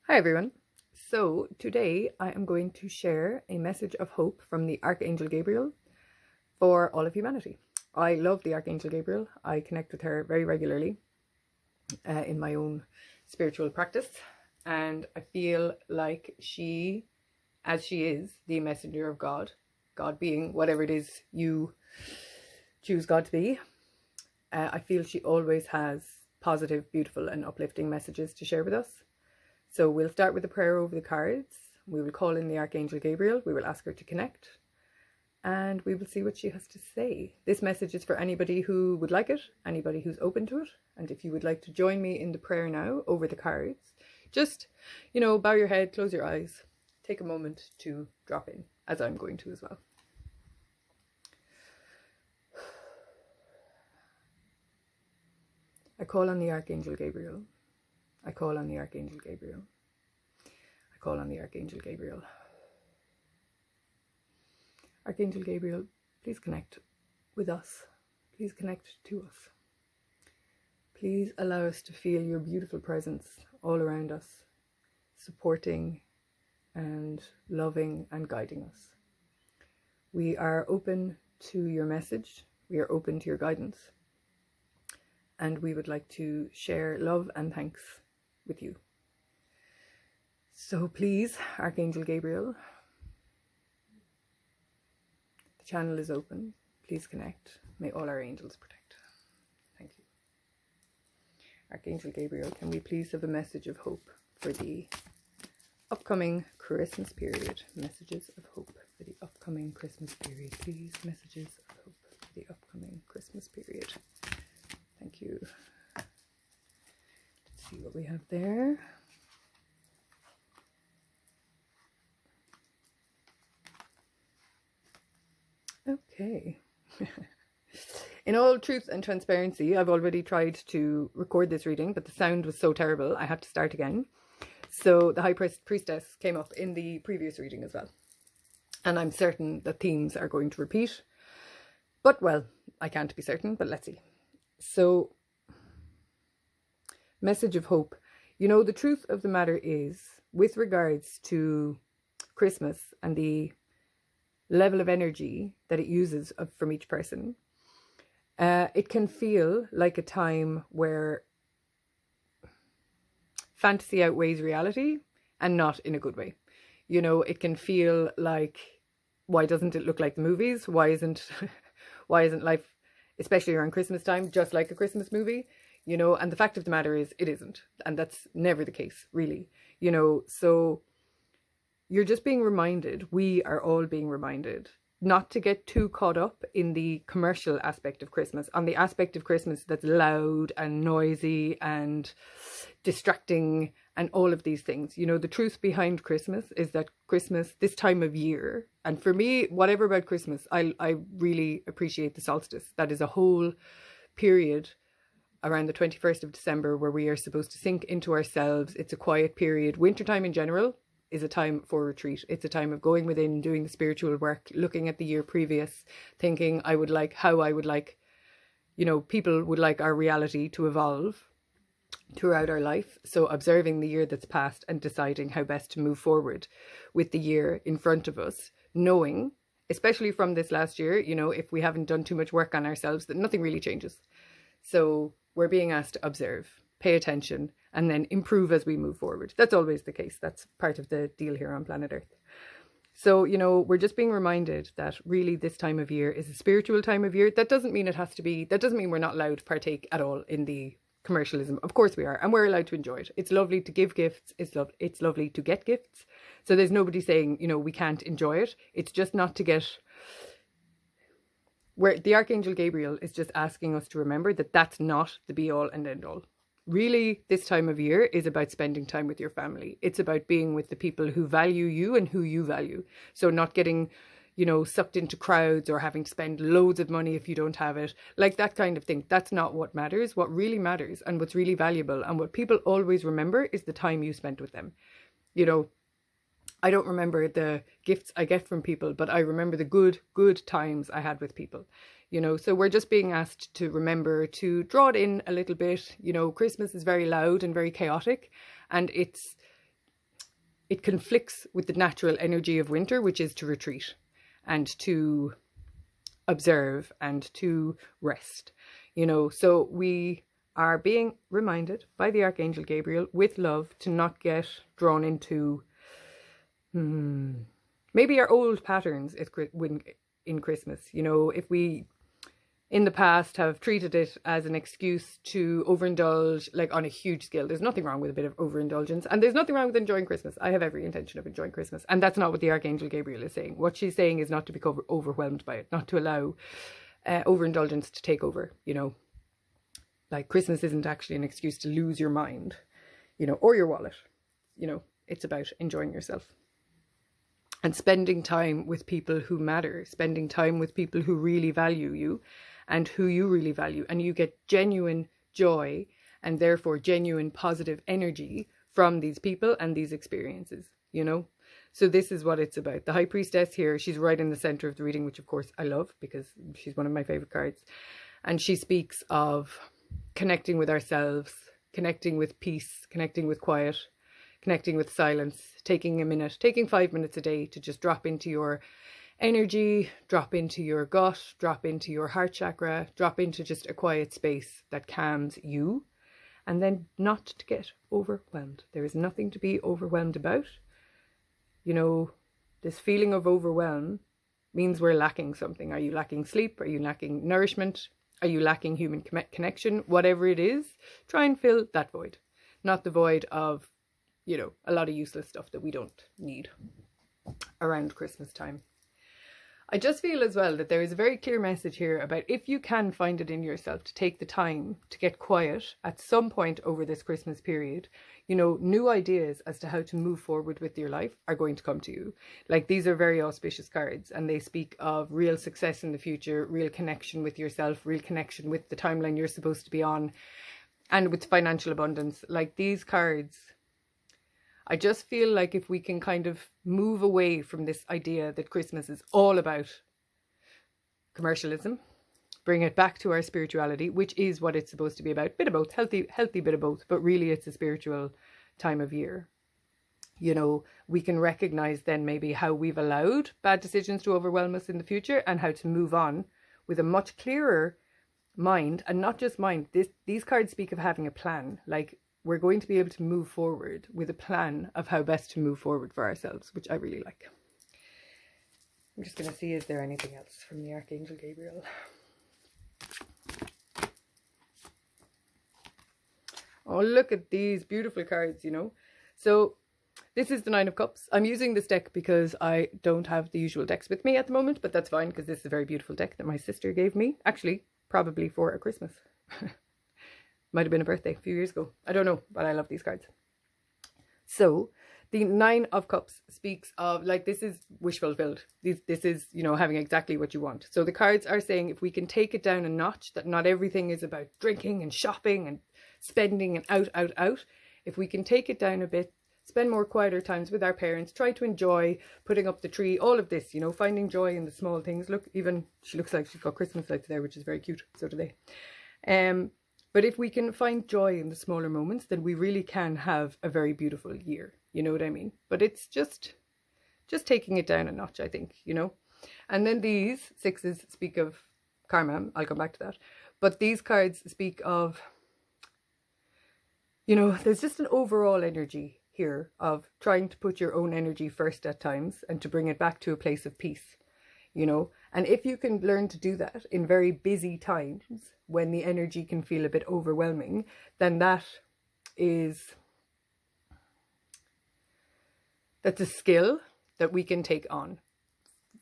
Hi everyone. So today I am going to share a message of hope from the Archangel Gabriel for all of humanity. I love the Archangel Gabriel. I connect with her very regularly in my own spiritual practice, and I feel like she, as she is the messenger of God, God being whatever it is you choose God to be, I feel she always has positive, beautiful and uplifting messages to share with us. So we'll start with a prayer over the cards. We will call in the Archangel Gabriel. We will ask her to connect. And we will see what she has to say. This message is for anybody who would like it, anybody who's open to it. And if you would like to join me in the prayer now over the cards, just, bow your head, close your eyes, take a moment to drop in, as I'm going to as well. I call on the Archangel Gabriel. I call on the Archangel Gabriel. I call on the Archangel Gabriel. Archangel Gabriel, please connect with us. Please connect to us. Please allow us to feel your beautiful presence all around us, supporting and loving and guiding us. We are open to your message. We are open to your guidance. And we would like to share love and thanks with you. So please, Archangel Gabriel, the channel is open. Please connect. May all our angels protect. Thank you. Archangel Gabriel, can we please have a message of hope for the upcoming Christmas period? Messages of hope for the upcoming Christmas period. Please, messages of hope for the upcoming Christmas period. Thank you. Let's see what we have there. Okay. In all truth and transparency, I've already tried to record this reading, but the sound was so terrible I had to start again. So the High Priestess came up in the previous reading as well. And I'm certain that themes are going to repeat. But, well, I can't be certain, but let's see. So, message of hope. The truth of the matter is, with regards to Christmas and the level of energy that it uses from each person, it can feel like a time where fantasy outweighs reality, and not in a good way. It can feel like, why doesn't it look like the movies? Why isn't life, especially around Christmas time, just like a Christmas movie? And the fact of the matter is, it isn't. And that's never the case, really. So you're just being reminded, we are all being reminded, not to get too caught up in the commercial aspect of Christmas, on the aspect of Christmas that's loud and noisy and distracting and all of these things. The truth behind Christmas is that Christmas, this time of year, and for me, whatever about Christmas, I really appreciate the solstice. That is a whole period around the 21st of December where we are supposed to sink into ourselves. It's a quiet period. Wintertime in general is a time for retreat. It's a time of going within, doing the spiritual work, looking at the year previous, thinking how I would like, people would like our reality to evolve throughout our life. So observing the year that's passed and deciding how best to move forward with the year in front of us, knowing, especially from this last year, if we haven't done too much work on ourselves, that nothing really changes. So we're being asked to observe, pay attention, and then improve as we move forward. That's always the case. That's part of the deal here on planet Earth. So, we're just being reminded that really this time of year is a spiritual time of year. That doesn't mean it has to be, that doesn't mean we're not allowed to partake at all in the commercialism. Of course we are, and we're allowed to enjoy it. It's lovely to give gifts. It's lovely to get gifts. So there's nobody saying, we can't enjoy it. It's just not to get, where the Archangel Gabriel is just asking us to remember that that's not the be all and end all. Really, this time of year is about spending time with your family. It's about being with the people who value you and who you value. So not getting, sucked into crowds or having to spend loads of money if you don't have it. Like that kind of thing. That's not what matters. What really matters and what's really valuable and what people always remember is the time you spent with them. I don't remember the gifts I get from people, but I remember the good times I had with people. So we're just being asked to remember to draw it in a little bit. Christmas is very loud and very chaotic, and it's it conflicts with the natural energy of winter, which is to retreat and to observe and to rest, you know. So we are being reminded by the Archangel Gabriel with love to not get drawn into maybe our old patterns in Christmas. You know, if we in the past have treated it as an excuse to overindulge, like on a huge scale. There's nothing wrong with a bit of overindulgence, and there's nothing wrong with enjoying Christmas. I have every intention of enjoying Christmas, and that's not what the Archangel Gabriel is saying. What she's saying is not to become overwhelmed by it, not to allow overindulgence to take over, you know. Like, Christmas isn't actually an excuse to lose your mind, you know, or your wallet. You know, it's about enjoying yourself and spending time with people who matter, spending time with people who really value you and who you really value. And you get genuine joy and therefore genuine positive energy from these people and these experiences, you know. So this is what it's about. The High Priestess here, she's right in the center of the reading, which of course I love because she's one of my favorite cards. And she speaks of connecting with ourselves, connecting with peace, connecting with quiet, connecting with silence, taking a minute, taking 5 minutes a day to just drop into your energy, drop into your gut, drop into your heart chakra, drop into just a quiet space that calms you, and then not to get overwhelmed. There is nothing to be overwhelmed about. You know, this feeling of overwhelm means we're lacking something. Are you lacking sleep? Are you lacking nourishment? Are you lacking human connection? Whatever it is, try and fill that void. Not the void of, you know, a lot of useless stuff that we don't need around Christmas time. I just feel as well that there is a very clear message here about if you can find it in yourself to take the time to get quiet at some point over this Christmas period, you know, new ideas as to how to move forward with your life are going to come to you. Like, these are very auspicious cards and they speak of real success in the future, real connection with yourself, real connection with the timeline you're supposed to be on, and with financial abundance. Like, these cards, I just feel like if we can kind of move away from this idea that Christmas is all about commercialism, bring it back to our spirituality, which is what it's supposed to be about. Bit of both, healthy bit of both, but really it's a spiritual time of year. You know, we can recognize then maybe how we've allowed bad decisions to overwhelm us in the future and how to move on with a much clearer mind, and not just mind. These cards speak of having a plan. Like, we're going to be able to move forward with a plan of how best to move forward for ourselves, which I really like. I'm just going to see, is there anything else from the Archangel Gabriel? Oh, look at these beautiful cards, you know. So this is the Nine of Cups. I'm using this deck because I don't have the usual decks with me at the moment, but that's fine because this is a very beautiful deck that my sister gave me. Actually, probably for a Christmas. Might have been a birthday a few years ago. I don't know, but I love these cards. So the Nine of Cups speaks of, like, this is wish fulfilled. This is, you know, having exactly what you want. So the cards are saying if we can take it down a notch, that not everything is about drinking and shopping and spending and out. If we can take it down a bit, spend more quieter times with our parents, try to enjoy putting up the tree, all of this, you know, finding joy in the small things. Look, even she looks like she's got Christmas lights there, which is very cute. So do they. But if we can find joy in the smaller moments, then we really can have a very beautiful year. You know what I mean? But it's just taking it down a notch, I think, you know. And then these sixes speak of karma. I'll come back to that. But these cards speak of, you know, there's just an overall energy here of trying to put your own energy first at times and to bring it back to a place of peace, you know. And if you can learn to do that in very busy times, when the energy can feel a bit overwhelming, then that's a skill that we can take on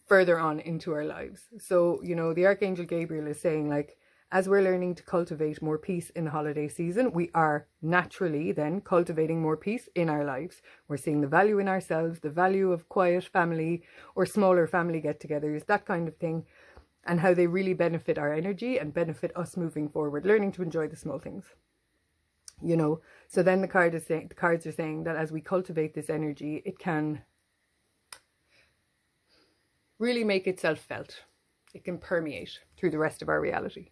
further on into our lives. So, you know, the Archangel Gabriel is saying, like, as we're learning to cultivate more peace in the holiday season, we are naturally then cultivating more peace in our lives. We're seeing the value in ourselves, the value of quiet family or smaller family get-togethers, that kind of thing, and how they really benefit our energy and benefit us moving forward, learning to enjoy the small things, you know. So then the cards are saying that as we cultivate this energy, it can really make itself felt. It can permeate through the rest of our reality,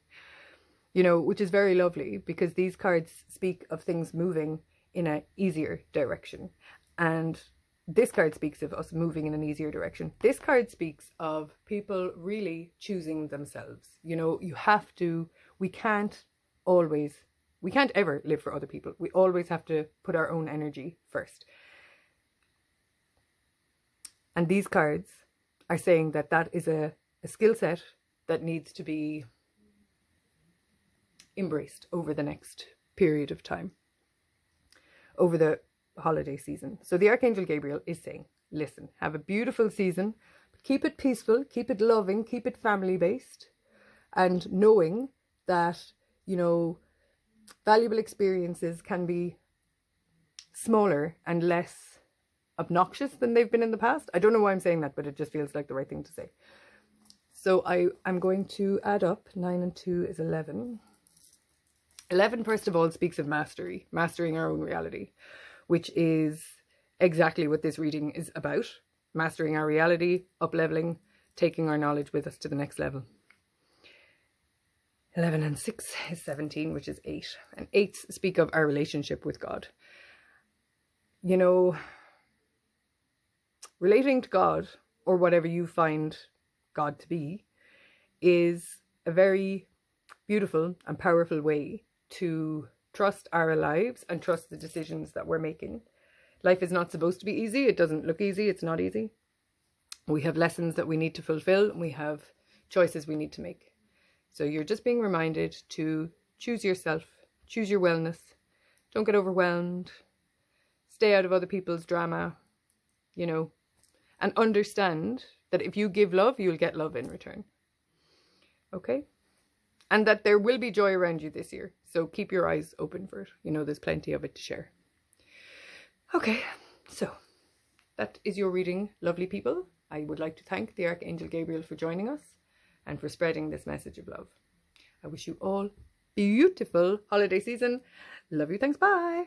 you know, which is very lovely because these cards speak of things moving in an easier direction. And this card speaks of us moving in an easier direction. This card speaks of people really choosing themselves. You know, you have to, we can't ever live for other people. We always have to put our own energy first. And these cards are saying that that is a skill set that needs to be embraced over the next period of time, over the holiday season. So the Archangel Gabriel is saying, listen, have a beautiful season, keep it peaceful, keep it loving, keep it family based, and knowing that, you know, valuable experiences can be smaller and less obnoxious than they've been in the past. I don't know why I'm saying that, but it just feels like the right thing to say. So I'm going to add up. 9 and 2 is 11. 11, first of all, speaks of mastery, mastering our own reality, which is exactly what this reading is about. Mastering our reality, up-leveling, taking our knowledge with us to the next level. 11 and 6 is 17, which is 8. And 8s speak of our relationship with God. You know, relating to God, or whatever you find God to be, is a very beautiful and powerful way to trust our lives and trust the decisions that we're making. Life is not supposed to be easy. It doesn't look easy. It's not easy. We have lessons that we need to fulfill. We have choices we need to make. So you're just being reminded to choose yourself, choose your wellness. Don't get overwhelmed. Stay out of other people's drama, you know, and understand that if you give love, you'll get love in return. Okay? And that there will be joy around you this year. So keep your eyes open for it. You know, there's plenty of it to share. Okay, so that is your reading, lovely people. I would like to thank the Archangel Gabriel for joining us and for spreading this message of love. I wish you all beautiful holiday season. Love you. Thanks. Bye.